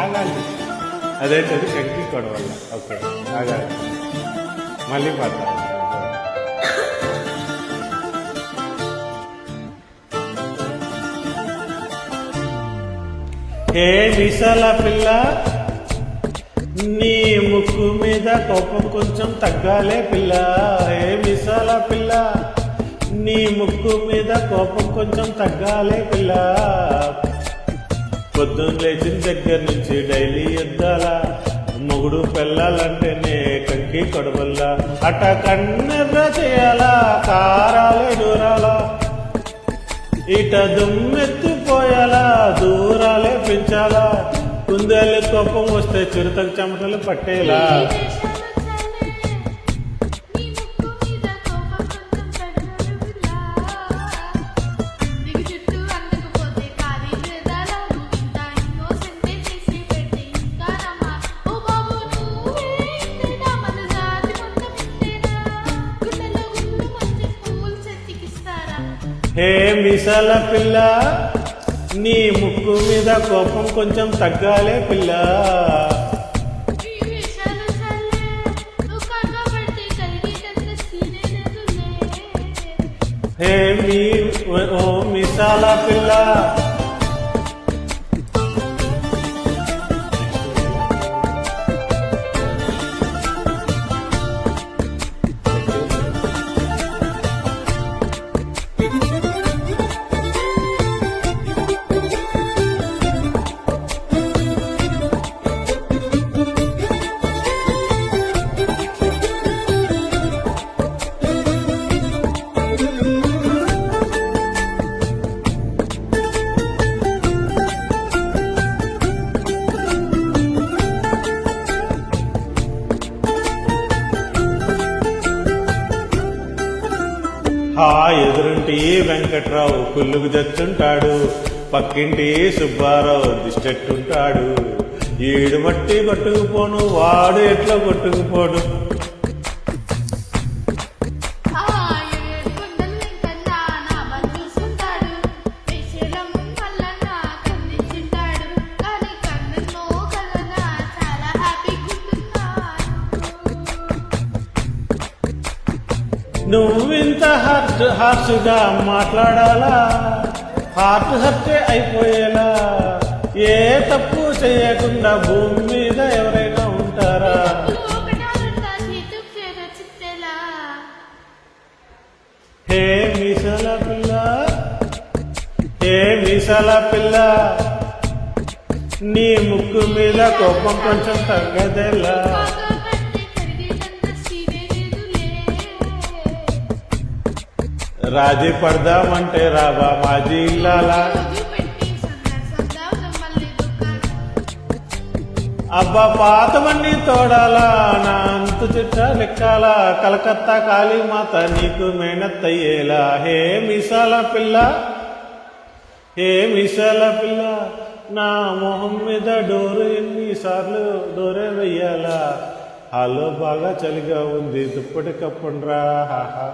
ఆగాలి. అదేంటది కంకి కొడవల్ల. ఓకే, ఆగాలి. మళ్ళీ పాడతాను. హే విశాల పిల్ల, నీ ముక్కు మీద కోపం కొంచెం తగ్గాలే పిల్ల. హే విశాల పిల్ల, నీ ముక్కు మీద కోపం కొంచెం తగ్గాలే పిల్ల. పొద్దున్న లేచిన దగ్గర నుంచి డైలీ యుద్ధాల, మొగుడు పెళ్ళాలంటేనే కంకి కొడవల్లా. అట కన్నెర్ర చేయాలా, కారాలే దూరాలా, ఇట దుమ్మెత్తిపోయాలా, దూరాలే పెంచాలా. కుందేలు కోపం వస్తే చిరుతకు చెమటలు పట్టేలా. హే మిసాల పిల్ల, నీ ముక్కు మీద కోపం కొంచెం తగ్గాలే పిల్ల. హే ఓ మిసాల పిల్ల, ఎదురుంటి వెంకట్రావు కుళ్ళుకు తెచ్చుంటాడు, పక్కింటి సుబ్బారావు దిష్టెట్టుంటాడు. ఈడు మట్టి కొట్టుకుపోను, వాడు ఎట్లా కొట్టుకుపోడు. నువ్వింత హార్ష్గా మాట్లాడాలా, హార్ట్ హర్టే అయిపోయేలా. ఏ తప్పు చేయకుండా భూమి మీద ఎవరైనా ఉంటారా? హే మిసాల పిల్ల, హే మిసాల పిల్ల, నీ ముక్కు మీద కోపం కొంచెం తగ్గదేలా. రాజీ పడదామంటే రాబా మాజీ ఇల్లాలా. అబ్బా పాతవన్నీ తోడాలా, నా అంతు చిట్ట లెక్కాలా. కలకత్తా కాళీమాత నీకు మేనత్తయ్యేలా. హే మిసాల పిల్ల, హే మిసాల పిల్ల, నా మొహం మీద డోరు ఎన్నిసార్లు డోరే వెయ్యాలా. హాలో బాగా చలిగా ఉంది, దుప్పటి కప్పుండ్రా. హాహా.